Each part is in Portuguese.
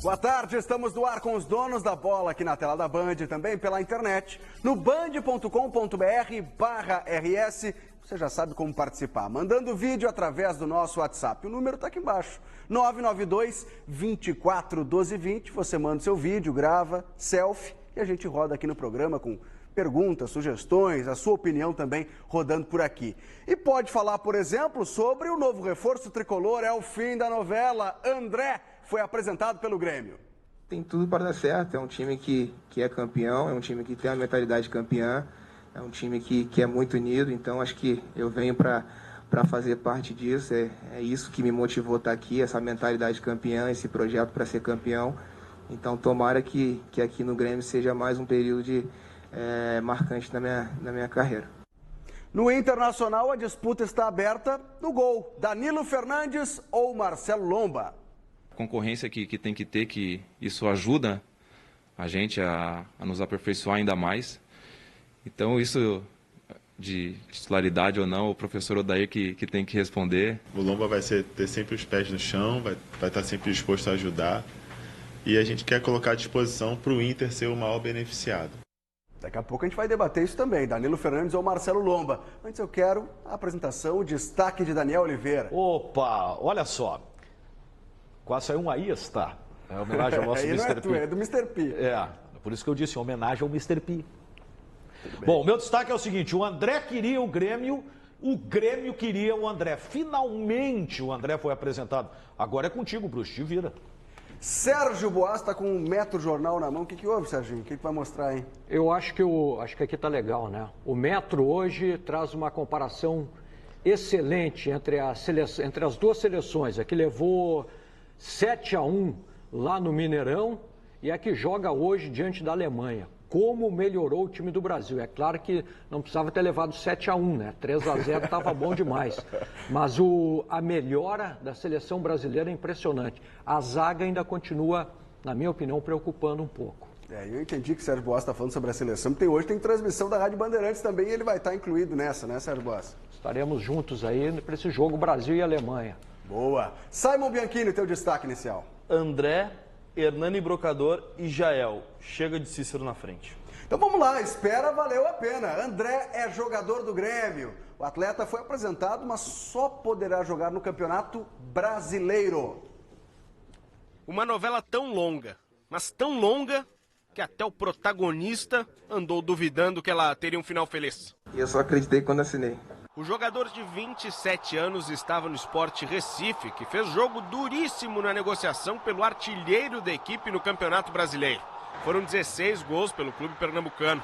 Boa tarde, estamos no ar com os donos da bola aqui na tela da Band, também pela internet, no band.com.br/RS. Você já sabe como participar, mandando vídeo através do nosso WhatsApp. O número está aqui embaixo, 992 24 12 20. Você manda o seu vídeo, grava, selfie, e a gente roda aqui no programa com perguntas, sugestões, a sua opinião também rodando por aqui. E pode falar, por exemplo, sobre o novo reforço tricolor, é o fim da novela. André foi apresentado pelo Grêmio. Tem tudo para dar certo, é um time que é campeão, é um time que tem a mentalidade campeã, é um time que é muito unido, então acho que eu venho para fazer parte disso, é isso que me motivou a estar aqui, essa mentalidade campeã, esse projeto para ser campeão. Então tomara que aqui no Grêmio seja mais um período marcante na minha carreira. No Internacional, a disputa está aberta no gol. Danilo Fernandes ou Marcelo Lomba? Concorrência que tem que ter, que isso ajuda a gente a nos aperfeiçoar ainda mais. Então isso de titularidade ou não, o professor Odair que tem que responder. O Lomba vai ter sempre os pés no chão, vai estar sempre disposto a ajudar. E a gente quer colocar à disposição para o Inter ser o maior beneficiado. Daqui a pouco a gente vai debater isso também, Danilo Fernandes ou Marcelo Lomba. Antes eu quero a apresentação, o destaque de Daniel Oliveira. Opa, olha só. Quase saiu um aí está. É homenagem ao nosso Mr. P. É do Mr. P. É, por isso que eu disse homenagem ao Mr. P. Bom, meu destaque é o seguinte, o André queria o Grêmio queria o André. Finalmente o André foi apresentado. Agora é contigo, Bruxo, te vira. Sérgio Boas está com um Metro Jornal na mão. O que houve, Serginho? O que vai mostrar, hein? Eu acho que aqui está legal, né? O Metro hoje traz uma comparação excelente entre as duas seleções. A que levou 7-1 lá no Mineirão e a que joga hoje diante da Alemanha. Como melhorou o time do Brasil. É claro que não precisava ter levado 7-1, né? 3-0 estava bom demais. Mas a melhora da seleção brasileira é impressionante. A zaga ainda continua, na minha opinião, preocupando um pouco. Eu entendi que o Sérgio Boas está falando sobre a seleção. Hoje tem transmissão da Rádio Bandeirantes também e ele vai estar incluído nessa, né, Sérgio Boas? Estaremos juntos aí para esse jogo Brasil e Alemanha. Boa. Simon Bianchini, teu destaque inicial. André, Hernani Brocador e Jael. Chega de Cícero na frente. Então vamos lá, espera, valeu a pena. André é jogador do Grêmio. O atleta foi apresentado, mas só poderá jogar no Campeonato Brasileiro. Uma novela tão longa, mas tão longa, que até o protagonista andou duvidando que ela teria um final feliz. Eu só acreditei quando assinei. O jogador de 27 anos estava no Sport Recife, que fez jogo duríssimo na negociação pelo artilheiro da equipe no Campeonato Brasileiro. Foram 16 gols pelo clube pernambucano.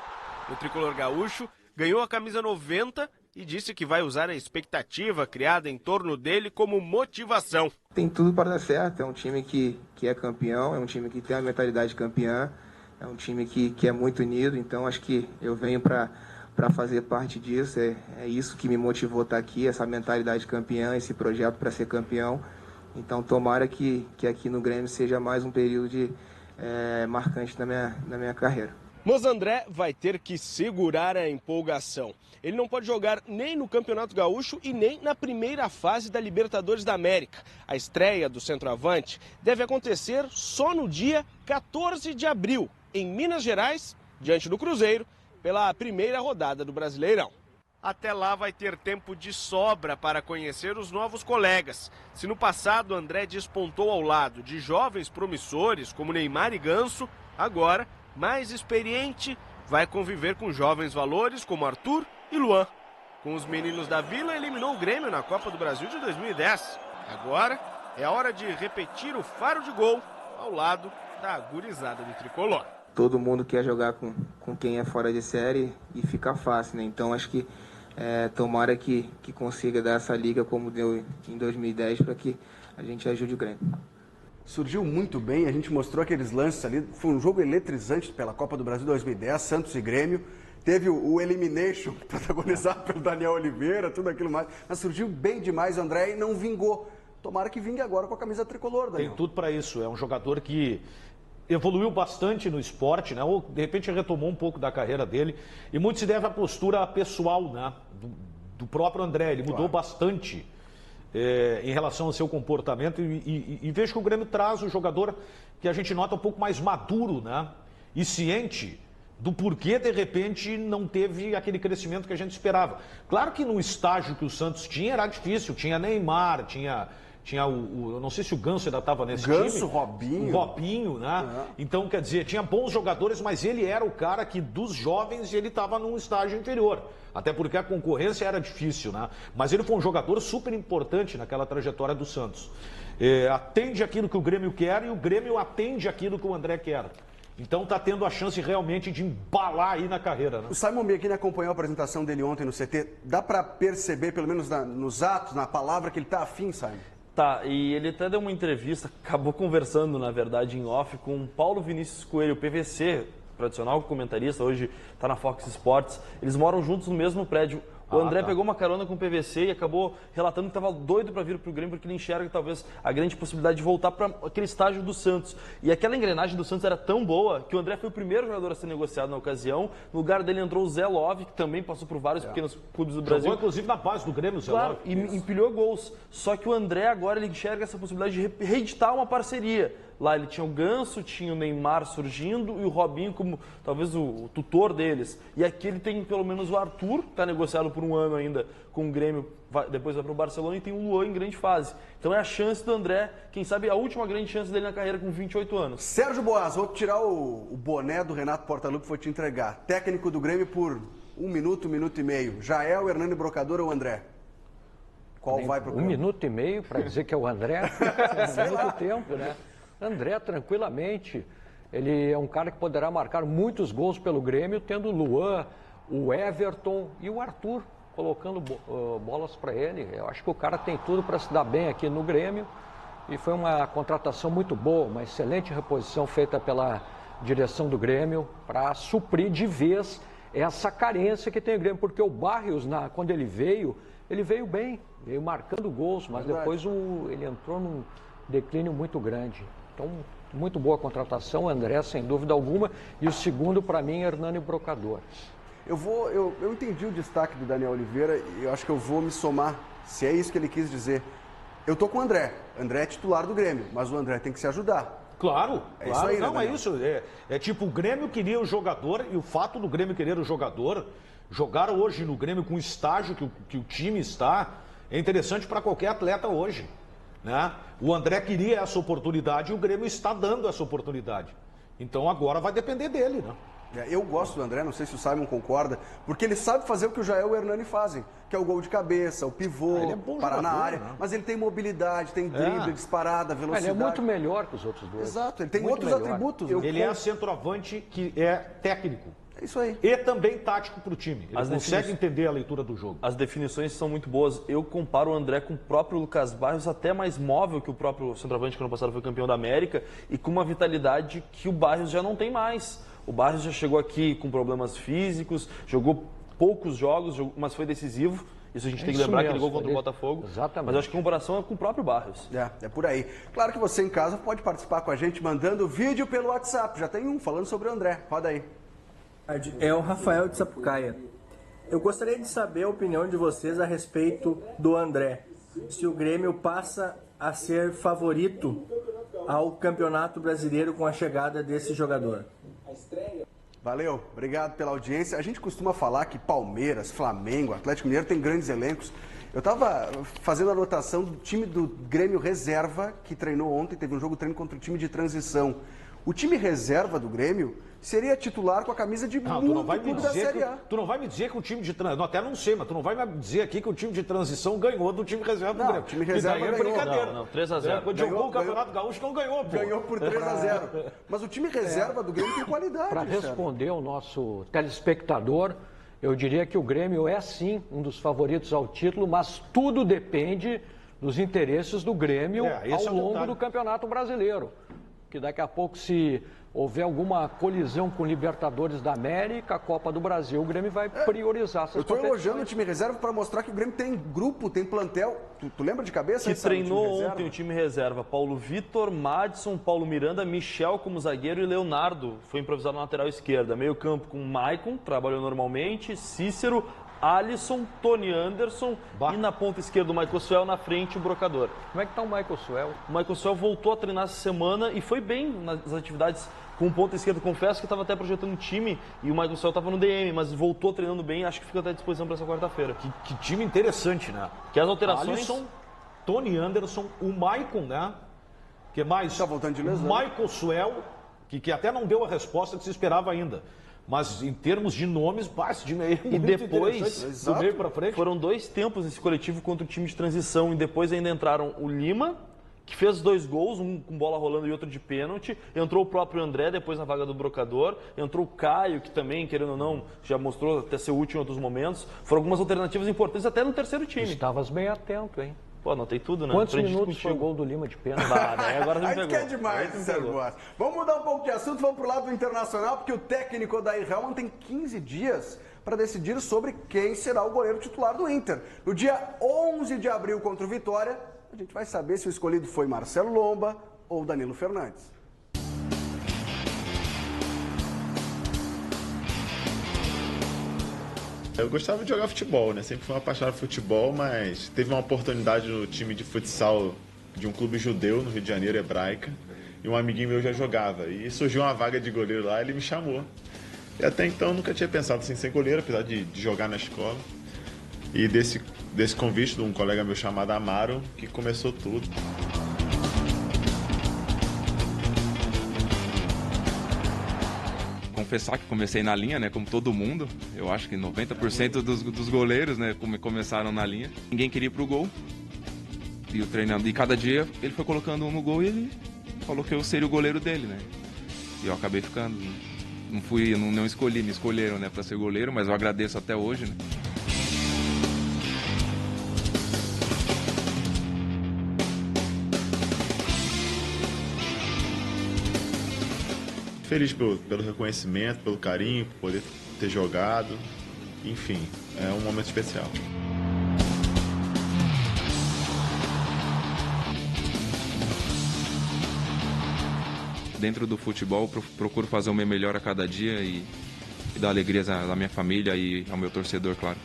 O tricolor gaúcho ganhou a camisa 90 e disse que vai usar a expectativa criada em torno dele como motivação. Tem tudo para dar certo, é um time que é campeão, é um time que tem a mentalidade campeã, é um time que é muito unido, então acho que eu venho para fazer parte disso, é isso que me motivou a estar aqui, essa mentalidade campeã, esse projeto para ser campeão. Então tomara que aqui no Grêmio seja mais um período marcante na minha carreira. Mas André vai ter que segurar a empolgação. Ele não pode jogar nem no Campeonato Gaúcho e nem na primeira fase da Libertadores da América. A estreia do centroavante deve acontecer só no dia 14 de abril, em Minas Gerais, diante do Cruzeiro, pela primeira rodada do Brasileirão. Até lá vai ter tempo de sobra para conhecer os novos colegas. Se no passado André despontou ao lado de jovens promissores como Neymar e Ganso, agora, mais experiente, vai conviver com jovens valores como Arthur e Luan. Com os meninos da Vila, eliminou o Grêmio na Copa do Brasil de 2010. Agora é a hora de repetir o faro de gol ao lado da gurizada do tricolor. Todo mundo quer jogar com quem é fora de série e fica fácil, né? Então acho que tomara que consiga dar essa liga como deu em 2010 para que a gente ajude o Grêmio. Surgiu muito bem, a gente mostrou aqueles lances ali, foi um jogo eletrizante pela Copa do Brasil 2010, Santos e Grêmio. Teve o Elimination, protagonizado pelo Daniel Oliveira, tudo aquilo mais. Mas surgiu bem demais o André e não vingou. Tomara que vingue agora com a camisa tricolor, Daniel. Tem tudo para isso, é um jogador que evoluiu bastante no esporte, né? Ou de repente retomou um pouco da carreira dele. E muito se deve à postura pessoal, né? Do próprio André. Ele mudou bastante em relação ao seu comportamento. E vejo que o Grêmio traz o jogador que a gente nota um pouco mais maduro, né? E ciente do porquê, de repente, não teve aquele crescimento que a gente esperava. Claro que no estágio que o Santos tinha era difícil, tinha Neymar, tinha eu não sei se o Ganso ainda estava nesse time. Ganso, Robinho. O Robinho, né? Então, quer dizer, tinha bons jogadores, mas ele era o cara que, dos jovens, ele estava num estágio inferior. Até porque a concorrência era difícil, né? Mas ele foi um jogador super importante naquela trajetória do Santos. Atende aquilo que o Grêmio quer e o Grêmio atende aquilo que o André quer. Então está tendo a chance realmente de embalar aí na carreira, né? O Simon Bianchini acompanhou a apresentação dele ontem no CT. Dá para perceber, pelo menos nos atos, na palavra, que ele está afim, Simon? Tá, e ele até deu uma entrevista, acabou conversando, na verdade, em off, com o Paulo Vinícius Coelho, PVC, tradicional comentarista, hoje está na Fox Sports. Eles moram juntos no mesmo prédio. O André pegou uma carona com o PVC e acabou relatando que estava doido para vir para o Grêmio, porque ele enxerga talvez a grande possibilidade de voltar para aquele estágio do Santos. E aquela engrenagem do Santos era tão boa que o André foi o primeiro jogador a ser negociado na ocasião. No lugar dele entrou o Zé Love, que também passou por vários pequenos clubes do Brasil. Jogou, inclusive, na base do Grêmio, o Zé Claro, Love. e empilhou gols. Só que o André agora ele enxerga essa possibilidade de reeditar uma parceria. Lá ele tinha o Ganso, tinha o Neymar surgindo e o Robinho como talvez o tutor deles. E aqui ele tem pelo menos o Arthur, que está negociado por um ano ainda com o Grêmio, depois vai para o Barcelona, e tem o Luan em grande fase. Então é a chance do André, quem sabe a última grande chance dele na carreira com 28 anos. Sérgio Boas, vou tirar o boné do Renato Portaluppi que foi te entregar. Técnico do Grêmio por 1 minuto, 1 minuto e meio. Jael, Hernani Brocador ou André? Qual vai para o campo? 1 minuto e meio para dizer que é o André? É muito tempo, né? André, tranquilamente, ele é um cara que poderá marcar muitos gols pelo Grêmio, tendo o Luan, o Everton e o Arthur colocando bolas para ele. Eu acho que o cara tem tudo para se dar bem aqui no Grêmio e foi uma contratação muito boa, uma excelente reposição feita pela direção do Grêmio para suprir de vez essa carência que tem o Grêmio, porque o Barrios, quando ele veio bem, veio marcando gols, mas depois ele entrou num declínio muito grande. Então, muito boa contratação, André, sem dúvida alguma. E o segundo, para mim, Hernani Brocador. Eu entendi o destaque do Daniel Oliveira e eu acho que eu vou me somar, se é isso que ele quis dizer. Eu tô com o André. André é titular do Grêmio, mas o André tem que se ajudar. Claro, É claro. isso aí, né, Não, é Daniel? isso. É tipo, o Grêmio queria o jogador e o fato do Grêmio querer o jogador, jogar hoje no Grêmio com o estágio que o time está, é interessante para qualquer atleta hoje. Né? O André queria essa oportunidade e o Grêmio está dando essa oportunidade. Então agora vai depender dele, né? Eu gosto do André, não sei se o Simon concorda, porque ele sabe fazer o que o Jael e o Hernani fazem, que é o gol de cabeça, o pivô, Ele é bom parar na jogador, área, né? mas ele tem mobilidade, tem drible, disparada, velocidade. Ele é muito melhor que os outros dois. Exato, ele tem Muito outros melhor. atributos. Ele é centroavante que é técnico É isso aí. e também tático para o time. Ele As consegue entender a leitura do jogo. As definições são muito boas. Eu comparo o André com o próprio Lucas Barrios, até mais móvel que o próprio centroavante que ano passado foi campeão da América, e com uma vitalidade que o Barrios já não tem mais. O Barrios já chegou aqui com problemas físicos, jogou poucos jogos, mas foi decisivo. Isso a gente tem que lembrar, que ele jogou contra o Botafogo. Exatamente. Mas eu acho que a comparação é com o próprio Barrios. É por aí. Claro que você em casa pode participar com a gente mandando vídeo pelo WhatsApp. Já tem um falando sobre o André. Roda aí. É o Rafael de Sapucaia. Eu gostaria de saber a opinião de vocês a respeito do André. Se o Grêmio passa a ser favorito ao Campeonato Brasileiro com a chegada desse jogador. Valeu, obrigado pela audiência. A gente costuma falar que Palmeiras, Flamengo, Atlético Mineiro tem grandes elencos. Eu estava fazendo a anotação do time do Grêmio reserva, que treinou ontem, teve um jogo treino contra o time de transição. O time reserva do Grêmio seria titular com a camisa de Não, muito clube da Série A. tu não vai me dizer que o time de transição, até não sei, mas tu não vai me dizer aqui que o time de transição ganhou do time reserva do Não, Grêmio. o time reserva E daí é ganhou. brincadeira. Não, 3-0. Quando jogou o Campeonato Gaúcho não ganhou, pô. Ganhou por 3-0. Mas o time reserva do Grêmio tem qualidade. Para Alexandre. responder ao nosso telespectador, eu diria que o Grêmio é sim um dos favoritos ao título, mas tudo depende dos interesses do Grêmio esse é ao o longo detalhe. do Campeonato Brasileiro. Que daqui a pouco, se houver alguma colisão com Libertadores da América, a Copa do Brasil, o Grêmio vai priorizar essas Eu estou competições. elogiando o time reserva para mostrar que o Grêmio tem grupo, tem plantel. Tu lembra de cabeça? Que aí, sabe, treinou time reserva? ontem o time reserva. Paulo Vitor, Madison, Paulo Miranda, Michel como zagueiro e Leonardo foi improvisado na lateral esquerda. Meio campo com Maicon, trabalhou normalmente, Cícero, Alisson, Tony Anderson e na ponta esquerda o Michael Suel, na frente o Brocador. Como é que tá o Michael Suel? O Michael Suel voltou a treinar essa semana e foi bem nas atividades com ponta esquerda. Confesso que estava até projetando um time e o Michael Suel estava no DM, mas voltou treinando bem, acho que fica até à disposição para essa quarta-feira. Que time interessante, né? Que as alterações... Alisson, Tony Anderson, o Maicon, né? Que mais? Tá voltando de lesão. Michael Suel, que até não deu a resposta que se esperava ainda. Mas em termos de nomes, esse time aí é e muito depois, do meio para frente. Foram 2 tempos nesse coletivo contra o time de transição e depois ainda entraram o Lima, que fez 2 gols, um com bola rolando e outro de pênalti. Entrou o próprio André, depois na vaga do Brocador. Entrou o Caio, que também, querendo ou não, já mostrou até ser útil em outros momentos. Foram algumas alternativas importantes até no terceiro time. Estavas bem atento, hein? Pô, anotei tudo, né? Quantos minutos foi o gol do Lima de pênalti? Agora você me pegou. Aí que é demais, Sérgio Boas. Vamos mudar um pouco de assunto, vamos pro lado do Internacional, porque o técnico Odair Hellmann tem 15 dias para decidir sobre quem será o goleiro titular do Inter. No dia 11 de abril contra o Vitória, a gente vai saber se o escolhido foi Marcelo Lomba ou Danilo Fernandes. Eu gostava de jogar futebol, né? Sempre fui um apaixonado por futebol, mas teve uma oportunidade no time de futsal de um clube judeu no Rio de Janeiro, Hebraica, e um amiguinho meu já jogava. E surgiu uma vaga de goleiro lá, ele me chamou. E até então eu nunca tinha pensado assim, em ser goleiro, apesar de jogar na escola. E desse convite de um colega meu chamado Amaro, que começou tudo. Confessar que comecei na linha, né, como todo mundo. Eu acho que 90% dos goleiros, né, começaram na linha. Ninguém queria ir pro gol. E o treinador, e cada dia ele foi colocando um no gol e ele falou que eu seria o goleiro dele, né? E eu acabei ficando. Não escolhi, me escolheram, né, para ser goleiro, mas eu agradeço até hoje, né? Feliz pelo reconhecimento, pelo carinho, por poder ter jogado. Enfim, é um momento especial. Dentro do futebol, procuro fazer o meu melhor a cada dia e dar alegrias à minha família e ao meu torcedor, claro.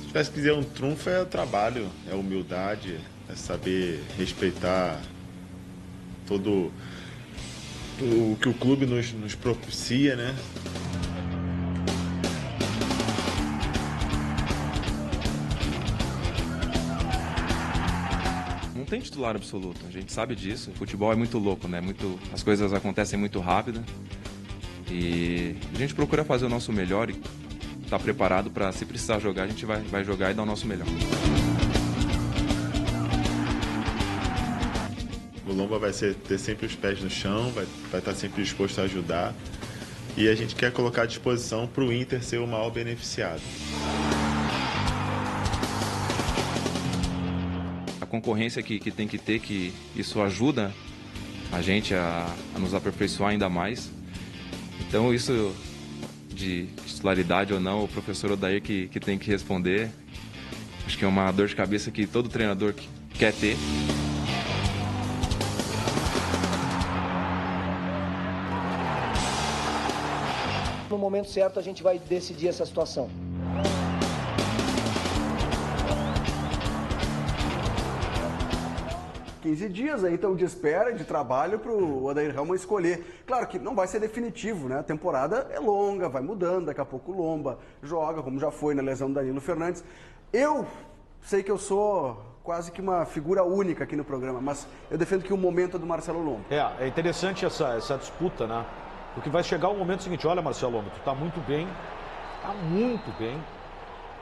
Se tivesse que dizer um trunfo, é o trabalho, é a humildade, é saber respeitar todo o que o clube nos propicia, né? Não tem titular absoluto, a gente sabe disso. O futebol é muito louco, né? As coisas acontecem muito rápido e a gente procura fazer o nosso melhor e tá preparado para, se precisar jogar, a gente vai jogar e dar o nosso melhor. O Lomba vai ter sempre os pés no chão, vai estar sempre disposto a ajudar e a gente quer colocar à disposição para o Inter ser o maior beneficiado. A concorrência que tem que ter, que isso ajuda a gente a nos aperfeiçoar ainda mais. Então isso de titularidade ou não, o professor Odair que tem que responder. Acho que é uma dor de cabeça que todo treinador quer ter. No momento certo a gente vai decidir essa situação. Dias aí, então, de espera e de trabalho para o Odair Hellmann escolher. Claro que não vai ser definitivo, né? A temporada é longa, vai mudando, daqui a pouco o Lomba joga, como já foi na lesão do Danilo Fernandes. Eu sei que eu sou quase que uma figura única aqui no programa, mas eu defendo que o momento é do Marcelo Lomba. É interessante essa disputa, né? Porque vai chegar o momento seguinte, olha, Marcelo Lomba, tu tá muito bem,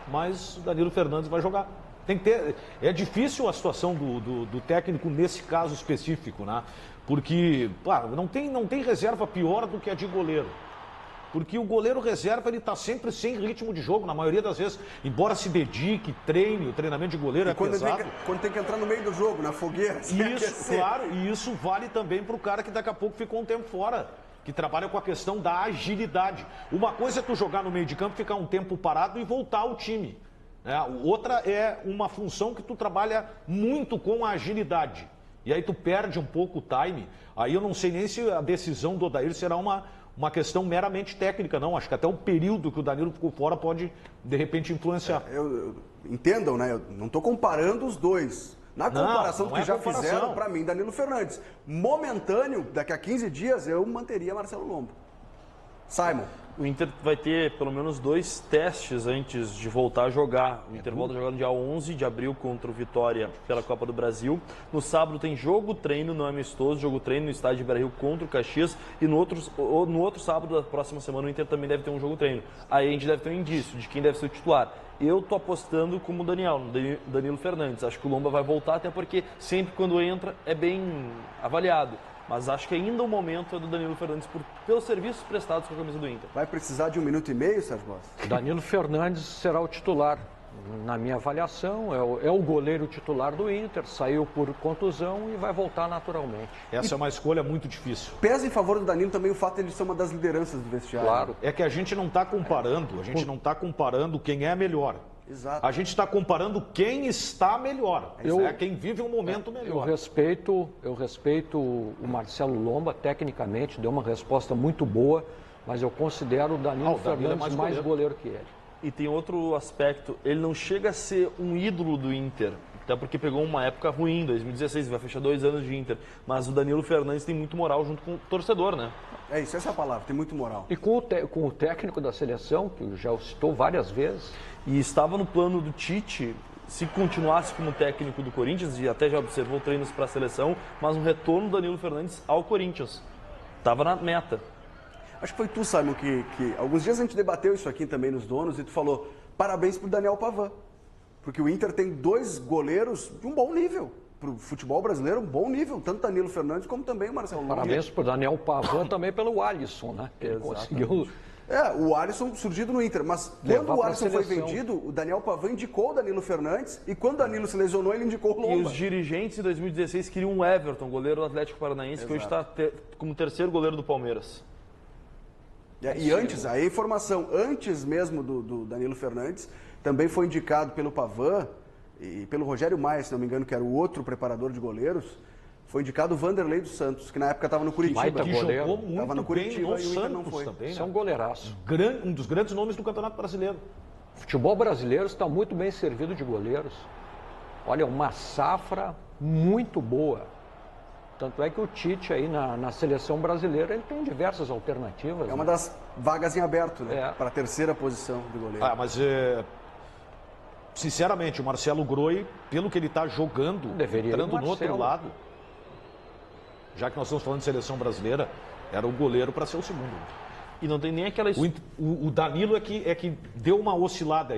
mas o Danilo Fernandes vai jogar. Tem que ter, é difícil a situação do técnico nesse caso específico, né? Porque, claro, não tem reserva pior do que a de goleiro. Porque o goleiro reserva, ele está sempre sem ritmo de jogo, na maioria das vezes, embora se dedique, treine, o treinamento de goleiro é pesado. Quando tem que entrar no meio do jogo, na fogueira. Isso, claro, e isso vale também para o cara que daqui a pouco ficou um tempo fora, que trabalha com a questão da agilidade. Uma coisa é tu jogar no meio de campo, ficar um tempo parado e voltar ao time. Outra é uma função que tu trabalha muito com a agilidade. E aí tu perde um pouco o time. Aí eu não sei nem se a decisão do Odair será uma questão meramente técnica, não. Acho que até o período que o Danilo ficou fora pode, de repente, influenciar. Entendam, né? Eu não estou comparando os dois. Na comparação do que já fizeram, para mim, Danilo Fernandes. Momentâneo, daqui a 15 dias, eu manteria Marcelo Lomba. Simon. O Inter vai ter pelo menos 2 testes antes de voltar a jogar. O Inter volta a jogar no dia 11 de abril contra o Vitória pela Copa do Brasil. No sábado tem jogo-treino no amistoso, jogo-treino no estádio Beira-Rio contra o Caxias. E no outro sábado da próxima semana o Inter também deve ter um jogo-treino. Aí a gente deve ter um indício de quem deve ser o titular. Eu tô apostando como o Daniel, no Danilo Fernandes. Acho que o Lomba vai voltar, até porque sempre quando entra é bem avaliado. Mas acho que ainda o momento é do Danilo Fernandes pelos serviços prestados com a camisa do Inter. Vai precisar de 1 minuto e meio, Sérgio Bossa? Danilo Fernandes será o titular. Na minha avaliação, é o goleiro titular do Inter, saiu por contusão e vai voltar naturalmente. Essa é uma escolha muito difícil. Pesa em favor do Danilo também o fato de ele ser uma das lideranças do vestiário. Claro. É que a gente não está comparando, quem é melhor. Exato. A gente está comparando quem está melhor, quem vive um momento melhor. Eu respeito o Marcelo Lomba, tecnicamente, deu uma resposta muito boa, mas eu considero o Danilo Fernandes mais goleiro que ele. E tem outro aspecto, ele não chega a ser um ídolo do Inter, até porque pegou uma época ruim, 2016, vai fechar 2 anos de Inter, mas o Danilo Fernandes tem muito moral junto com o torcedor, né? É isso, essa é a palavra, tem muito moral. E com o técnico da seleção, que já o citou várias vezes. E estava no plano do Tite, se continuasse como técnico do Corinthians, e até já observou treinos para a seleção, mas um retorno do Danilo Fernandes ao Corinthians. Estava na meta. Acho que foi tu, Simon, que alguns dias a gente debateu isso aqui também nos donos e tu falou, parabéns pro Daniel Pavan. Porque o Inter tem 2 goleiros de um bom nível. Pro futebol brasileiro, um bom nível. Tanto Danilo Fernandes como também o Marcelo Lomba. Parabéns pro Daniel Pavan também pelo Alisson, né? Ele conseguiu... o Alisson surgido no Inter. Mas quando o Alisson foi vendido, o Daniel Pavan indicou o Danilo Fernandes. E quando o Danilo se lesionou, ele indicou o Lomba. E os dirigentes em 2016 queriam o Everton, goleiro do Atlético Paranaense, que hoje está como 3º goleiro do Palmeiras. E antes, a informação, antes mesmo do Danilo Fernandes, também foi indicado pelo Pavan e pelo Rogério Maia, se não me engano, que era o outro preparador de goleiros, foi indicado o Vanderlei dos Santos, que na época estava no Curitiba. Que jogou muito no Curitiba bem no Santos também, né? Isso é um goleiraço. Um dos grandes nomes do Campeonato Brasileiro. O futebol brasileiro está muito bem servido de goleiros. Olha, uma safra muito boa. Tanto é que o Tite aí na seleção brasileira, ele tem diversas alternativas. É uma das vagas em aberto, né? Para a 3ª posição de goleiro. Mas, sinceramente, o Marcelo Groi, pelo que ele está jogando, entrando no outro lado, já que nós estamos falando de seleção brasileira, era o goleiro para ser o segundo. E não tem nem aquela... O Danilo é que deu uma oscilada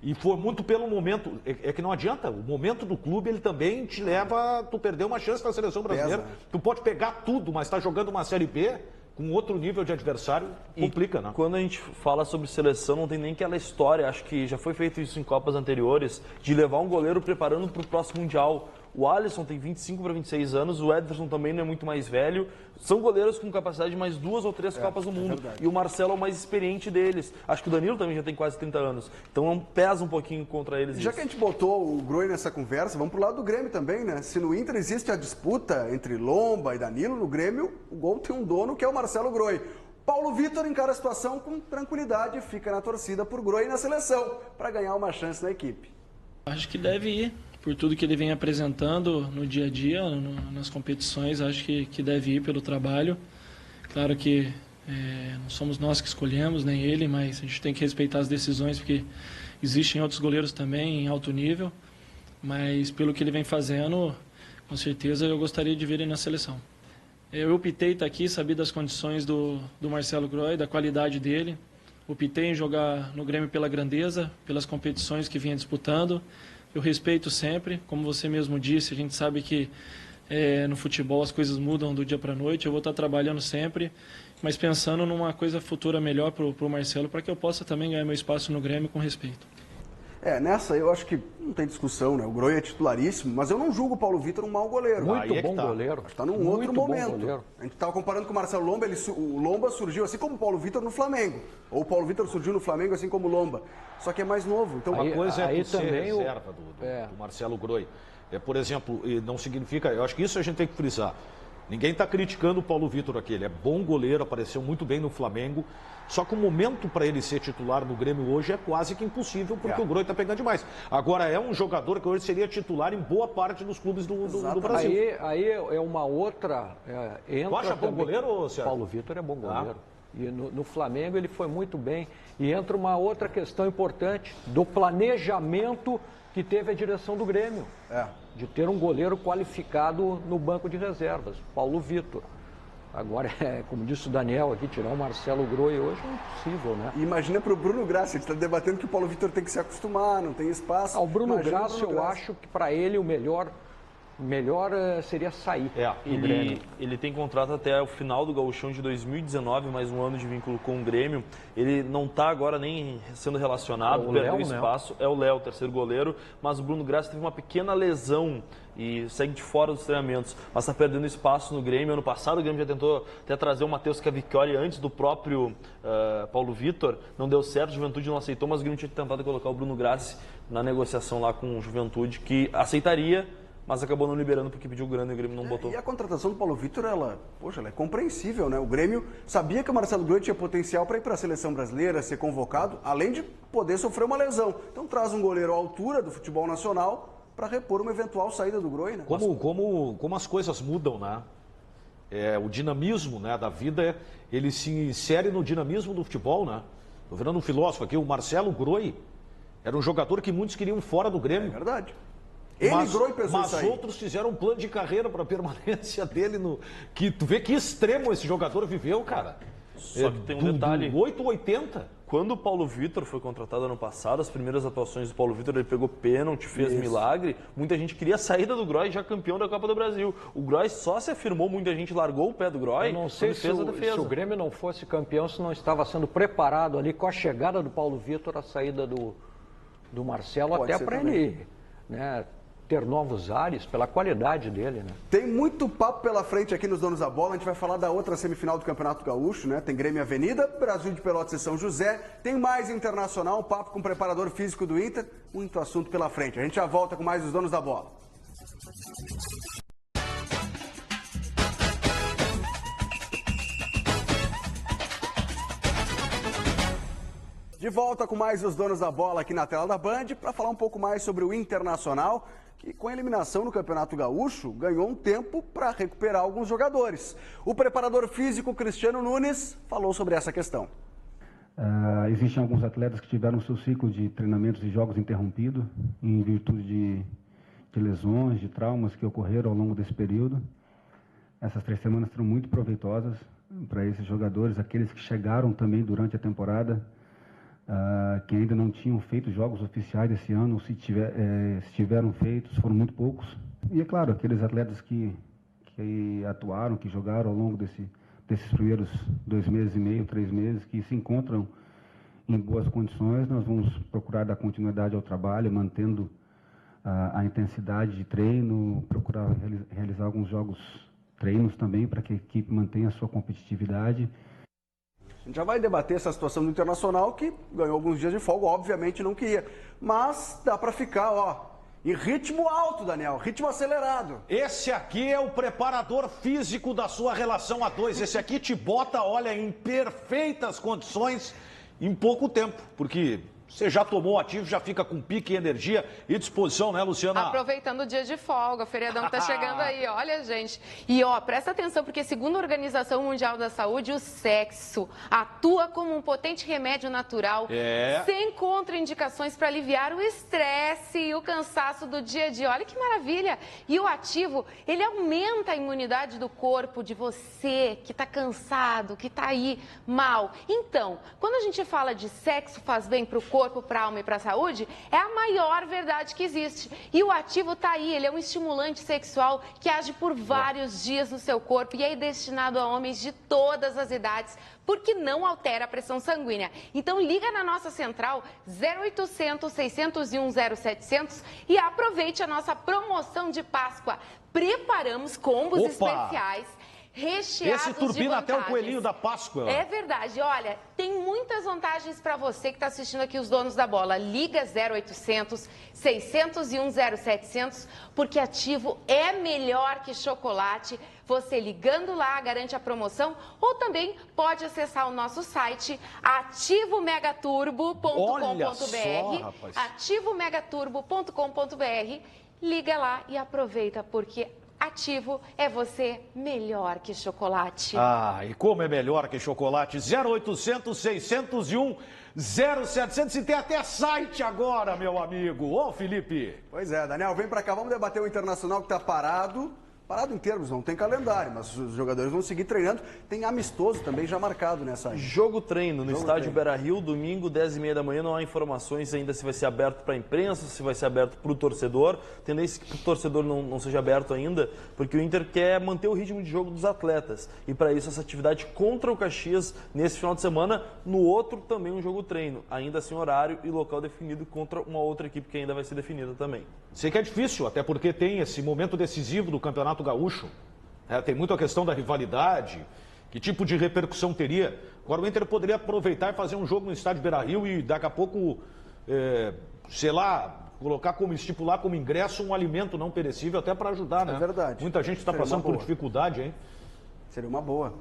e foi muito pelo momento. É que não adianta, o momento do clube ele também te leva a tu perder uma chance na seleção brasileira. Tu pode pegar tudo, mas está jogando uma Série B com outro nível de adversário, complica, né? Quando a gente fala sobre seleção, não tem nem aquela história, acho que já foi feito isso em Copas anteriores, de levar um goleiro preparando para o próximo Mundial. O Alisson tem 25 para 26 anos, o Ederson também não é muito mais velho. São goleiros com capacidade de mais 2 ou 3 Copas do Mundo. E o Marcelo é o mais experiente deles. Acho que o Danilo também já tem quase 30 anos. Então pesa um pouquinho contra eles. Já que a gente botou o Groi nessa conversa, vamos pro lado do Grêmio também, né? Se no Inter existe a disputa entre Lomba e Danilo, no Grêmio, o gol tem um dono que é o Marcelo Groi. Paulo Vitor encara a situação com tranquilidade e fica na torcida por Groi na seleção, para ganhar uma chance na equipe. Acho que deve ir. Por tudo que ele vem apresentando no dia a dia, nas competições, acho que deve ir pelo trabalho. Claro que não somos nós que escolhemos, nem ele, mas a gente tem que respeitar as decisões, porque existem outros goleiros também em alto nível, mas pelo que ele vem fazendo, com certeza eu gostaria de ver ele na seleção. Eu optei estar aqui, sabia das condições do Marcelo Groi, da qualidade dele, optei em jogar no Grêmio pela grandeza, pelas competições que vinha disputando. Eu respeito sempre, como você mesmo disse, a gente sabe que no futebol as coisas mudam do dia para a noite, eu vou estar trabalhando sempre, mas pensando numa coisa futura melhor para o Marcelo, para que eu possa também ganhar meu espaço no Grêmio com respeito. Nessa eu acho que não tem discussão, né? O Groy é titularíssimo, mas eu não julgo o Paulo Vitor um mau goleiro. Muito bom goleiro. Está num outro momento. A gente estava comparando com o Marcelo Lomba, o Lomba surgiu assim como o Paulo Vitor no Flamengo. Ou o Paulo Vitor surgiu no Flamengo assim como o Lomba. Só que é mais novo. Então, uma coisa é tu também ser reserva do Marcelo Groy. Por exemplo, não significa... Eu acho que isso a gente tem que frisar. Ninguém está criticando o Paulo Vitor aqui. Ele é bom goleiro, apareceu muito bem no Flamengo. Só que o momento para ele ser titular no Grêmio hoje é quase que impossível, porque o Groy está pegando demais. Agora, é um jogador que hoje seria titular em boa parte dos clubes do Brasil. Aí é uma outra... Tu acha bom goleiro, Sérgio? Paulo Vitor é bom goleiro. E no Flamengo ele foi muito bem. E entra uma outra questão importante do planejamento que teve a direção do Grêmio. De ter um goleiro qualificado no banco de reservas, Paulo Vitor. Agora, como disse o Daniel aqui, tirar o Marcelo Groy hoje é impossível, né? E imagina para o Bruno Graça, a gente está debatendo que o Paulo Vitor tem que se acostumar, não tem espaço. O Bruno Graça, eu acho que para ele o melhor seria sair do Grêmio. Ele tem contrato até o final do Gauchão de 2019, mais um ano de vínculo com o Grêmio. Ele não está agora nem sendo relacionado, perdeu espaço. Né? É o Léo, terceiro goleiro, mas o Bruno Graça teve uma pequena lesão e segue de fora dos treinamentos, mas está perdendo espaço no Grêmio. Ano passado o Grêmio já tentou até trazer o Matheus Cavicchioli antes do próprio Paulo Vitor, não deu certo, Juventude não aceitou, mas o Grêmio tinha tentado colocar o Bruno Graça na negociação lá com o Juventude, que aceitaria, mas acabou não liberando porque pediu grana e o Grêmio não botou. E a contratação do Paulo Vitor, ela é compreensível, né? O Grêmio sabia que o Marcelo Groy tinha potencial para ir para a seleção brasileira, ser convocado, além de poder sofrer uma lesão. Então traz um goleiro à altura do futebol nacional para repor uma eventual saída do Groy, né? Como as coisas mudam, né? O dinamismo, né, da vida, ele se insere no dinamismo do futebol, né? Estou virando um filósofo aqui, o Marcelo Groy era um jogador que muitos queriam fora do Grêmio. É verdade. Mas outros fizeram um plano de carreira para a permanência dele que tu vê que extremo esse jogador viveu, cara. Só que tem um detalhe. 8 ou 80. Quando o Paulo Vitor foi contratado ano passado, as primeiras atuações do Paulo Vitor, ele pegou pênalti, fez milagre. Muita gente queria a saída do Groy, já campeão da Copa do Brasil. O Groy só se afirmou, muita gente largou o pé do Groy. Eu não sei se o Grêmio não fosse campeão, se não estava sendo preparado ali com a chegada do Paulo Vitor, a saída do Marcelo, até para ele, né, ter novos ares pela qualidade dele, né? Tem muito papo pela frente aqui nos Donos da Bola. A gente vai falar da outra semifinal do Campeonato Gaúcho, né? Tem Grêmio Avenida, Brasil de Pelotas e São José. Tem mais internacional, um papo com o preparador físico do Inter. Muito assunto pela frente. A gente já volta com mais os Donos da Bola. De volta com mais os Donos da Bola aqui na tela da Band para falar um pouco mais sobre o Internacional, que com a eliminação no Campeonato Gaúcho ganhou um tempo para recuperar alguns jogadores. O preparador físico Cristiano Nunes falou sobre essa questão. Existem alguns atletas que tiveram seu ciclo de treinamentos e jogos interrompido em virtude de lesões, de traumas que ocorreram ao longo desse período. Essas 3 semanas foram muito proveitosas para esses jogadores, aqueles que chegaram também durante a temporada, que ainda não tinham feito jogos oficiais esse ano, se tiveram feitos, foram muito poucos. E é claro, aqueles atletas que atuaram, que jogaram ao longo desses primeiros 2 meses e meio, 3 meses, que se encontram em boas condições, nós vamos procurar dar continuidade ao trabalho, mantendo a intensidade de treino, procurar realizar alguns treinos também para que a equipe mantenha a sua competitividade. A gente já vai debater essa situação do Internacional, que ganhou alguns dias de folga, obviamente não queria. Mas dá para ficar, em ritmo alto, Daniel, ritmo acelerado. Esse aqui é o preparador físico da sua relação a 2. Esse aqui te bota, em perfeitas condições em pouco tempo, porque você já tomou ativo, já fica com pique, energia e disposição, né, Luciana? Aproveitando o dia de folga, o feriadão tá chegando aí, olha, gente. E, presta atenção, porque segundo a Organização Mundial da Saúde, o sexo atua como um potente remédio natural, sem contraindicações para aliviar o estresse e o cansaço do dia a dia. Olha que maravilha! E o ativo, ele aumenta a imunidade do corpo de você que tá cansado, que tá aí mal. Então, quando a gente fala de sexo faz bem pro corpo, corpo, para a alma e para a saúde, é a maior verdade que existe. E o ativo está aí, ele é um estimulante sexual que age por vários dias no seu corpo e é destinado a homens de todas as idades, porque não altera a pressão sanguínea. Então liga na nossa central 0800 601 0700 e aproveite a nossa promoção de Páscoa. Preparamos combos especiais recheados esse turbina de vantagens. Até o coelhinho da Páscoa. É verdade. Olha, tem muitas vantagens para você que está assistindo aqui os donos da bola. Liga 0800 601 0700, porque Ativo é melhor que chocolate. Você ligando lá garante a promoção ou também pode acessar o nosso site ativomegaturbo.com.br. ativomegaturbo.com.br. Liga lá e aproveita, porque Ativo é você melhor que chocolate. Ah, e como é melhor que chocolate? 0800 601 0700 e tem até site agora, meu amigo. Ô, Felipe. Pois é, Daniel, vem pra cá, vamos debater o Internacional que tá parado. Parado em termos, não tem calendário, mas os jogadores vão seguir treinando. Tem amistoso também já marcado nessa. Jogo-treino no estádio Beira-Rio, domingo, 10h30 da manhã. Não há informações ainda se vai ser aberto para a imprensa, se vai ser aberto para o torcedor. Tendência que o torcedor não seja aberto ainda, porque o Inter quer manter o ritmo de jogo dos atletas. E para isso, essa atividade contra o Caxias nesse final de semana. No outro, também um jogo-treino. Ainda assim, horário e local definido contra uma outra equipe que ainda vai ser definida também. Sei que é difícil, até porque tem esse momento decisivo do Campeonato Gaúcho. Tem muito a questão da rivalidade, que tipo de repercussão teria. Agora o Inter poderia aproveitar e fazer um jogo no estádio Beira-Rio e daqui a pouco, sei lá, estipular como ingresso um alimento não perecível, até para ajudar, né? É verdade. Muita gente está passando por dificuldade, hein? Seria uma boa.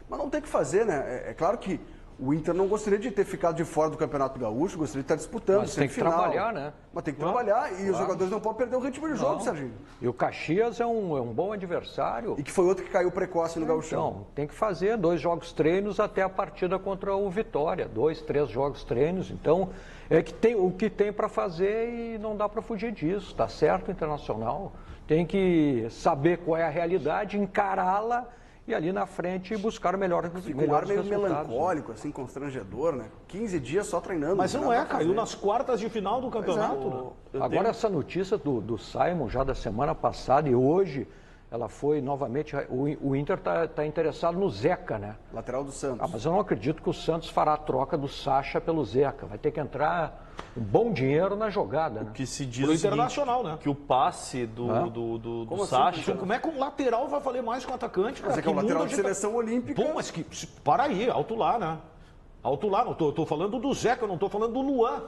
Mas não tem que fazer, né? É claro que o Inter não gostaria de ter ficado de fora do Campeonato Gaúcho, gostaria de estar disputando. Mas tem que trabalhar, né? Mas tem que trabalhar e os jogadores não podem perder o ritmo de jogo, Serginho. E o Caxias é um bom adversário. E que foi outro que caiu precoce no Gaúchão. Então, tem que fazer 2 jogos treinos até a partida contra o Vitória. 2, 3 jogos treinos. Então, é que tem o que tem para fazer e não dá para fugir disso. Tá certo, Internacional? Tem que saber qual é a realidade, encará-la e ali na frente buscar o melhor resultado. Com um ar meio melancólico, assim, constrangedor, né? 15 dias só treinando. Mas não caiu nas quartas de final do campeonato. Né? Agora essa notícia do Simon já da semana passada e hoje, ela foi novamente, o Inter está interessado no Zeca, né? Lateral do Santos. Mas eu não acredito que o Santos fará a troca do Sacha pelo Zeca. Vai ter que entrar um bom dinheiro na jogada, né? O que se diz pro Internacional, né? Que o passe do Sacha... Assim? Como é que um lateral vai valer mais que um atacante, cara? Mas é que é o lateral de seleção olímpica. Pô, mas para aí, alto lá, né? Alto lá, não tô falando do Zeca, eu não tô falando do Luan.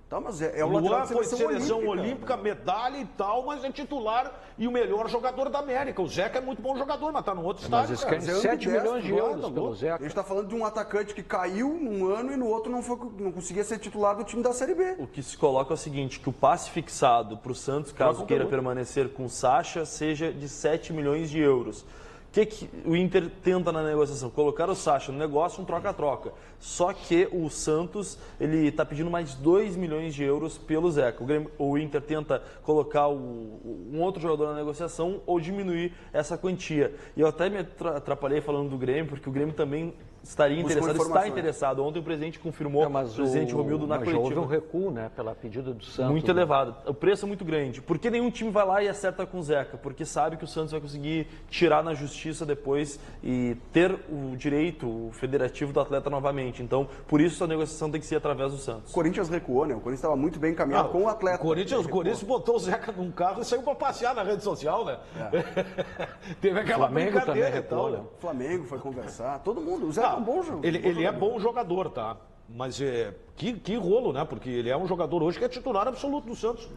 Tá, mas é o lateral Luan foi seleção olímpica, medalha e tal, mas é titular e o melhor jogador da América. O Zeca é muito bom jogador, mas tá no outro estádio. Mas eles querem 7 milhões de euros pelo Zeca. A gente tá falando de um atacante que caiu num ano e no outro não conseguia ser titular do time da Série B. O que se coloca é o seguinte, que o passe fixado para o Santos, caso queira permanecer com o Sacha, seja de 7 milhões de euros. O que o Inter tenta na negociação? Colocar o Sacha no negócio, um troca-troca. Só que o Santos, ele está pedindo mais 2 milhões de euros pelo Zeca. O Inter tenta colocar um outro jogador na negociação ou diminuir essa quantia. E eu até me atrapalhei falando do Grêmio, porque o Grêmio também estaria interessado, está interessado. Ontem o presidente confirmou, o presidente Romildo na coletiva. Mas houve um recuo, né, pela pedida do Santos. Muito elevado. O preço é muito grande. Por que nenhum time vai lá e acerta com o Zeca? Porque sabe que o Santos vai conseguir tirar na justiça depois e ter o direito federativo do atleta novamente. Então, por isso a negociação tem que ser através do Santos. O Corinthians recuou, né? O Corinthians estava muito bem encaminhado com o atleta. O Corinthians botou o Zeca num carro e saiu para passear na rede social, né? Teve aquela brincadeira e tal, né? O Flamengo foi conversar. Todo mundo. O Zeca é um bom jogador. Ele é bom jogador, tá? Mas que rolo, né? Porque ele é um jogador hoje que é titular absoluto do Santos.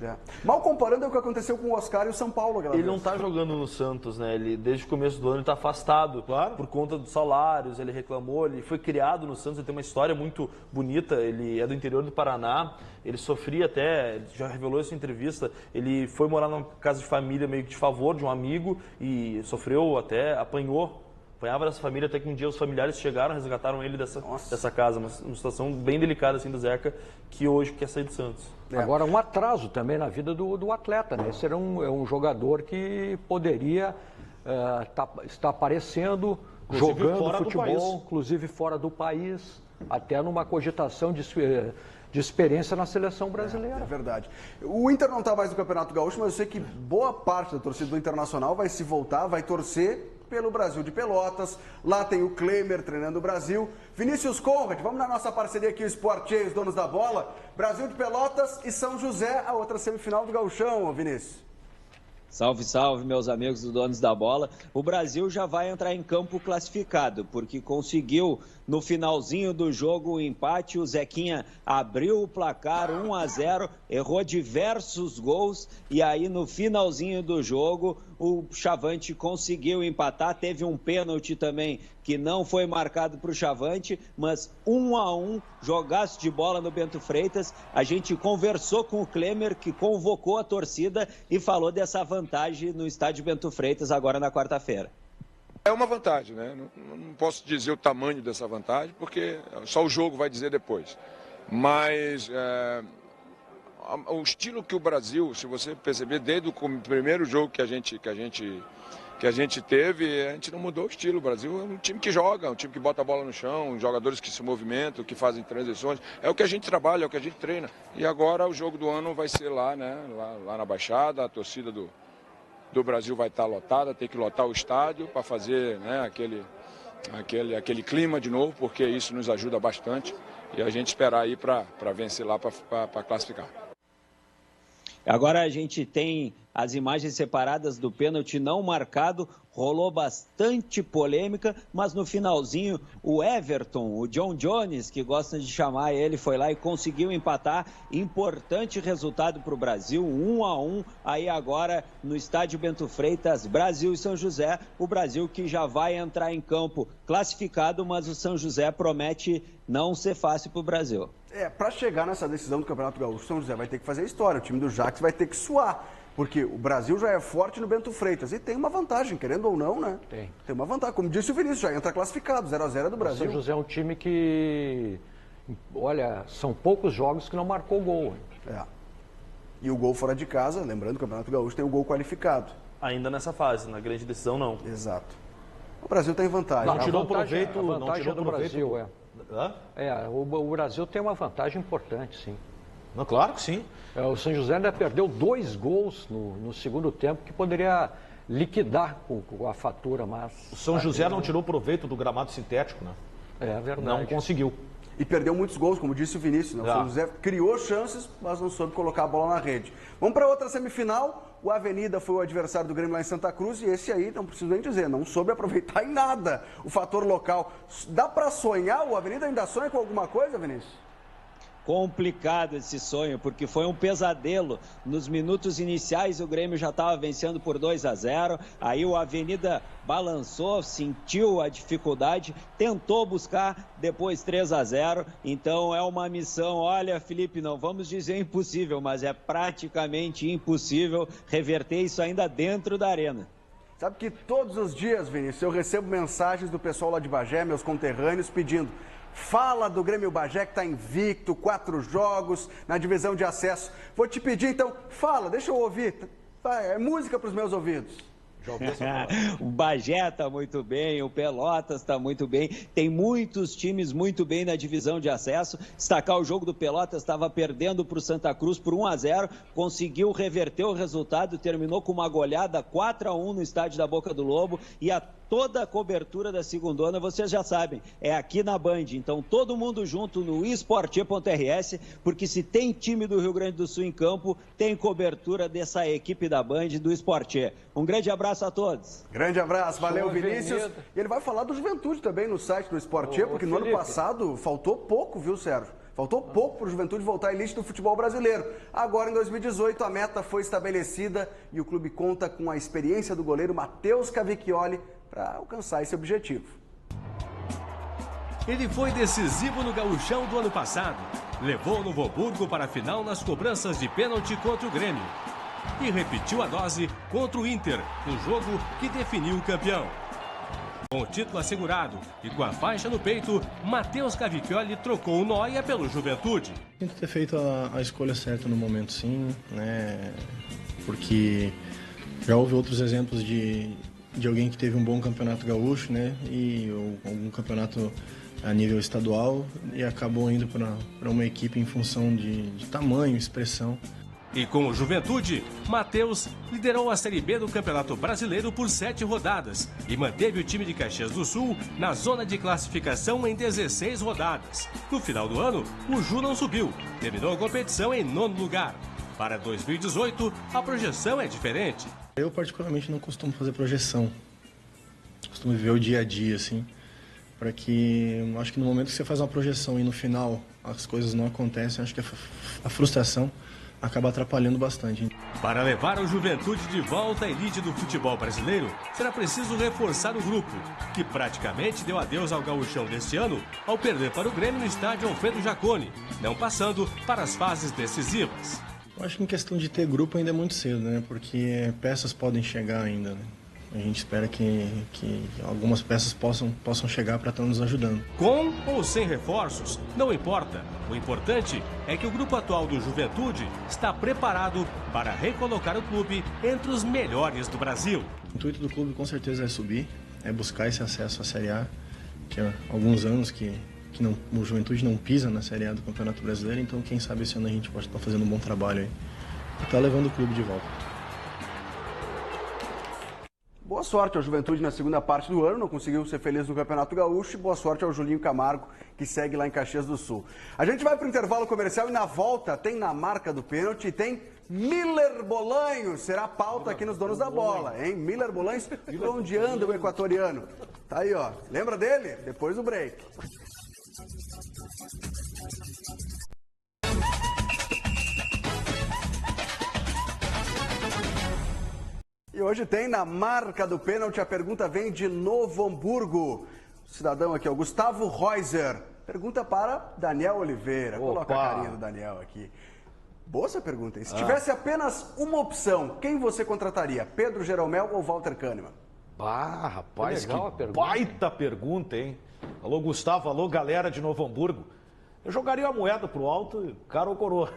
Mal comparando é o que aconteceu com o Oscar e o São Paulo. Ele não está jogando no Santos, né? Ele, desde o começo do ano, está afastado por conta dos salários. Ele reclamou, ele foi criado no Santos, ele tem uma história muito bonita. Ele é do interior do Paraná. Ele sofria até, já revelou isso em entrevista, ele foi morar numa casa de família meio que de favor de um amigo e sofreu até, apanhava dessa família, até que um dia os familiares chegaram, resgataram ele dessa casa. Uma situação bem delicada assim do Zeca, que hoje quer sair do Santos. Agora, um atraso também na vida do atleta, né? Esse era um jogador que poderia estar aparecendo, jogando futebol, inclusive fora do país, até numa cogitação de de experiência na seleção brasileira. É verdade. O Inter não está mais no Campeonato Gaúcho, mas eu sei que boa parte da torcida do Internacional vai se voltar, vai torcer pelo Brasil de Pelotas. Lá tem o Klemer treinando o Brasil. Vinícius Conrad, vamos na nossa parceria aqui, o Sport Cheio, os donos da bola. Brasil de Pelotas e São José, a outra semifinal do Gauchão, Vinícius. Salve, salve, meus amigos dos donos da bola. O Brasil já vai entrar em campo classificado, porque conseguiu no finalzinho do jogo o empate. O Zequinha abriu o placar 1-0, errou diversos gols e aí no finalzinho do jogo o Chavante conseguiu empatar. Teve um pênalti também que não foi marcado para o Chavante, mas 1-1, jogaço de bola no Bento Freitas. A gente conversou com o Klemer, que convocou a torcida e falou dessa vantagem no estádio Bento Freitas agora na quarta-feira. É uma vantagem, né? Não posso dizer o tamanho dessa vantagem, porque só o jogo vai dizer depois. Mas o estilo que o Brasil, se você perceber, desde o primeiro jogo que a gente teve, a gente não mudou o estilo. O Brasil é um time que joga, um time que bota a bola no chão, jogadores que se movimentam, que fazem transições. É o que a gente trabalha, é o que a gente treina. E agora o jogo do ano vai ser lá, né? Lá na Baixada, a torcida do Brasil vai estar lotada, tem que lotar o estádio para fazer, né, aquele clima de novo, porque isso nos ajuda bastante. E a gente esperar aí para vencer lá, para classificar. Agora a gente tem as imagens separadas do pênalti não marcado, rolou bastante polêmica, mas no finalzinho o Everton, o John Jones, que gosta de chamar ele, foi lá e conseguiu empatar. Importante resultado para o Brasil, 1-1, aí agora no estádio Bento Freitas, Brasil e São José. O Brasil que já vai entrar em campo classificado, mas o São José promete não ser fácil para o Brasil. Para chegar nessa decisão do Campeonato Gaúcho, o São José vai ter que fazer história, o time do Jacques vai ter que suar, porque o Brasil já é forte no Bento Freitas e tem uma vantagem, querendo ou não, né? Tem uma vantagem, como disse o Vinícius, já entra classificado, 0-0 do Brasil. O São José é um time que, olha, são poucos jogos que não marcou gol. E o gol fora de casa, lembrando que o Campeonato Gaúcho tem o gol qualificado. Ainda nessa fase, na grande decisão não. Exato. O Brasil tem vantagem. Não tirou proveito, não tirou do Brasil, o Brasil tem uma vantagem importante, sim. Não, claro que sim. O São José ainda perdeu 2 gols no segundo tempo, que poderia liquidar com a fatura, mas... O São José não tirou proveito do gramado sintético, né? É verdade. Não conseguiu. E perdeu muitos gols, como disse o Vinícius, né? O São José criou chances, mas não soube colocar a bola na rede. Vamos para outra semifinal. O Avenida foi o adversário do Grêmio lá em Santa Cruz e esse aí, não preciso nem dizer, não soube aproveitar em nada o fator local. Dá para sonhar? O Avenida ainda sonha com alguma coisa, Vinícius? Complicado esse sonho, porque foi um pesadelo. Nos minutos iniciais o Grêmio já estava vencendo por 2-0, aí o Avenida balançou, sentiu a dificuldade, tentou buscar, depois 3-0, então é uma missão, olha, Felipe, não vamos dizer impossível, mas é praticamente impossível reverter isso ainda dentro da arena. Sabe que todos os dias, Vinícius, eu recebo mensagens do pessoal lá de Bagé, meus conterrâneos, pedindo: fala do Grêmio Bagé que está invicto, 4 jogos na divisão de acesso. Vou te pedir então, fala, deixa eu ouvir. É música para os meus ouvidos. O Bagé está muito bem, o Pelotas está muito bem, tem muitos times muito bem na divisão de acesso. Destacar o jogo do Pelotas, estava perdendo para o Santa Cruz por 1-0, conseguiu reverter o resultado, terminou com uma goleada 4-1 no estádio da Boca do Lobo e toda a cobertura da segundona, vocês já sabem, é aqui na Band. Então, todo mundo junto no esporte.rs, porque se tem time do Rio Grande do Sul em campo, tem cobertura dessa equipe da Band, do Esporte. Um grande abraço a todos. Grande abraço, valeu, Vinícius. E ele vai falar do Juventude também no site do Esporte, porque no ano passado faltou pouco, viu, Sérgio? Faltou pouco para o Juventude voltar à elite do futebol brasileiro. Agora, em 2018, a meta foi estabelecida e o clube conta com a experiência do goleiro Matheus Cavicchioli para alcançar esse objetivo. Ele foi decisivo no Gauchão do ano passado. Levou o Novo Hamburgo para a final nas cobranças de pênalti contra o Grêmio. E repetiu a dose contra o Inter, no jogo que definiu o campeão. Com o título assegurado e com a faixa no peito, Matheus Cavicchioli trocou o Noia pelo Juventude. Tento ter feito a escolha certa no momento, sim, né? Porque já houve outros exemplos de alguém que teve um bom campeonato gaúcho, né? E algum campeonato a nível estadual e acabou indo para uma equipe em função de tamanho, expressão. E com o Juventude, Matheus liderou a Série B do Campeonato Brasileiro por 7 rodadas e manteve o time de Caxias do Sul na zona de classificação em 16 rodadas. No final do ano, o Ju não subiu, terminou a competição em 9º lugar. Para 2018, a projeção é diferente. Eu particularmente não costumo fazer projeção, costumo viver o dia a dia, assim, para que, acho que no momento que você faz uma projeção e no final as coisas não acontecem, acho que a frustração acaba atrapalhando bastante. Para levar o Juventude de volta à elite do futebol brasileiro, será preciso reforçar o grupo, que praticamente deu adeus ao gauchão deste ano ao perder para o Grêmio no estádio Alfredo Jaconi, não passando para as fases decisivas. Eu acho que em questão de ter grupo ainda é muito cedo, né? Porque peças podem chegar ainda, né? A gente espera que algumas peças possam chegar para estar nos ajudando. Com ou sem reforços, não importa. O importante é que o grupo atual do Juventude está preparado para recolocar o clube entre os melhores do Brasil. O intuito do clube com certeza é subir, é buscar esse acesso à Série A, que há alguns anos que o Juventude não pisa na Série A do Campeonato Brasileiro, então quem sabe esse ano a gente pode estar fazendo um bom trabalho aí e estar levando o clube de volta. Boa sorte ao Juventude na segunda parte do ano, não conseguiu ser feliz no Campeonato Gaúcho, e boa sorte ao Julinho Camargo, que segue lá em Caxias do Sul. A gente vai para o intervalo comercial e na volta tem na marca do pênalti, tem Miller Bolanhos, será pauta aqui nos Donos da Bola, hein? Miller Bolanhos, onde anda o equatoriano? Tá aí, ó. Lembra dele? Depois do break. E hoje tem na marca do pênalti, a pergunta vem de Novo Hamburgo. O cidadão aqui, o Gustavo Reuser. Pergunta para Daniel Oliveira. Opa. Coloca a carinha do Daniel aqui. Boa essa pergunta, hein? Se tivesse apenas uma opção, quem você contrataria? Pedro Jeromel ou Walter Kahneman? Rapaz, Legal a que pergunta. baita pergunta, hein? Alô, Gustavo, alô, galera de Novo Hamburgo. Eu jogaria a moeda pro alto, cara ou coroa.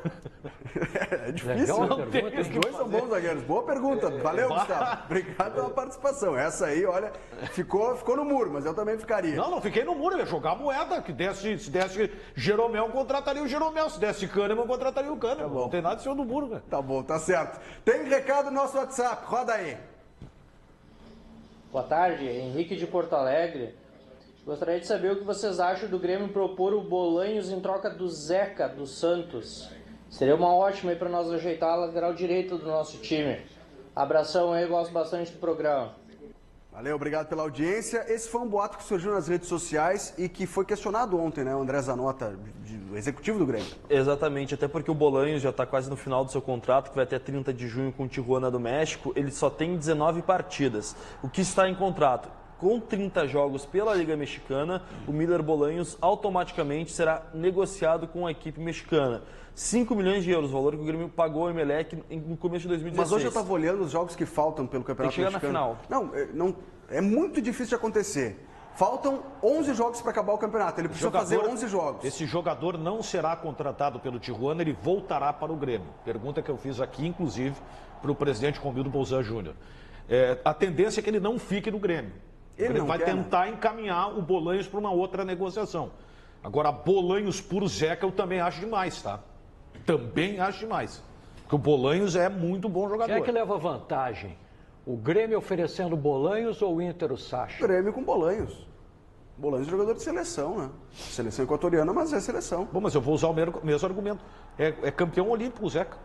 É difícil, Legal, não pergunta, tem. Os dois são bons zagueiros. Boa pergunta. Valeu, Gustavo. Obrigado pela participação. Essa aí, olha, ficou no muro, mas eu também ficaria. Não fiquei no muro, eu ia jogar a moeda. Se desse Jeromel, eu contrataria o Jeromel. Se desse Kahneman, eu contrataria o Kahneman. Tá bom. Não tem nada de cima do muro, cara. Tá bom, tá certo. Tem recado no nosso WhatsApp, roda aí. Boa tarde, Henrique de Porto Alegre. Gostaria de saber o que vocês acham do Grêmio propor o Bolanhos em troca do Zeca, do Santos. Seria uma ótima aí para nós ajeitar a lateral direita do nosso time. Abração aí, gosto bastante do programa. Valeu, obrigado pela audiência. Esse foi um boato que surgiu nas redes sociais e que foi questionado ontem, né? O André Zanota, o executivo do Grêmio. Exatamente, até porque o Bolanhos já está quase no final do seu contrato, que vai até 30 de junho com o Tijuana do México. Ele só tem 19 partidas. O que está em contrato? Com 30 jogos pela Liga Mexicana, o Miller Bolanhos automaticamente será negociado com a equipe mexicana. 5 milhões de euros, o valor que o Grêmio pagou ao Emelec no começo de 2016. Mas hoje eu estava olhando os jogos que faltam pelo Campeonato Mexicano. Tem que chegar na final. Não, é muito difícil de acontecer. Faltam 11 jogos para acabar o campeonato. Ele precisa fazer 11 jogos. Esse jogador não será contratado pelo Tijuana, ele voltará para o Grêmio. Pergunta que eu fiz aqui, inclusive, para o presidente Romildo Bolzan Júnior. A tendência é que ele não fique no Grêmio. Ele vai tentar encaminhar o Bolanhos para uma outra negociação. Agora, Bolanhos por Zeca eu também acho demais, tá? Também acho demais. Porque o Bolanhos é muito bom jogador. Quem é que leva vantagem? O Grêmio oferecendo Bolanhos ou o Inter o Sacha? Grêmio com Bolanhos. Bolanhos é jogador de seleção, né? Seleção equatoriana, mas é seleção. Bom, mas eu vou usar o mesmo argumento. É campeão olímpico o Zeca.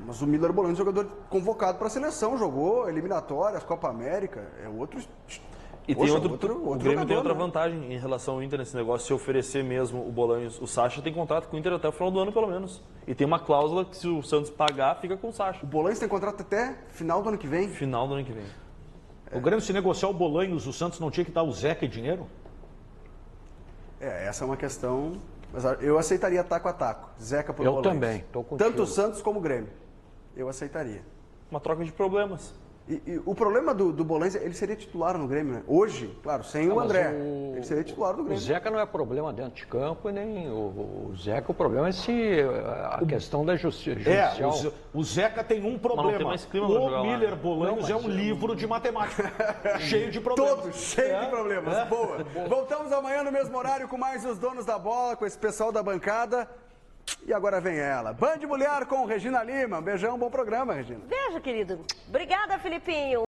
Mas o Miller Bolanhos é jogador convocado para a seleção, jogou eliminatórias, Copa América, é outro... E tem outro o Grêmio jogador, tem outra né? vantagem em relação ao Inter nesse negócio, se oferecer mesmo o Bolanhos. O Sacha tem contrato com o Inter até o final do ano, pelo menos. E tem uma cláusula que se o Santos pagar, fica com o Sacha. O Bolanhos tem contrato até final do ano que vem? Final do ano que vem. O Grêmio, se negociar o Bolanhos, o Santos não tinha que dar o Zeca e dinheiro? Essa é uma questão... Mas eu aceitaria taco a taco. Zeca por Bolanhos. Eu também, tô contigo. Tanto o Santos como o Grêmio. Eu aceitaria. Uma troca de problemas. E o problema do Bolanhos, ele seria titular no Grêmio, né? Hoje, claro, sem o André. Ele seria titular do Grêmio. O Zeca não é problema dentro de campo, nem o Zeca, o problema é se a questão da judicial. O Zeca tem um problema. Não tem mais clima o Miller Bolanhos é um livro de matemática. Cheio de problemas. Todo cheio de problemas. Boa. Voltamos amanhã no mesmo horário com mais os donos da bola, com esse pessoal da bancada. E agora vem ela. Band Mulher com Regina Lima. Um beijão, bom programa, Regina. Beijo, querido. Obrigada, Filipinho.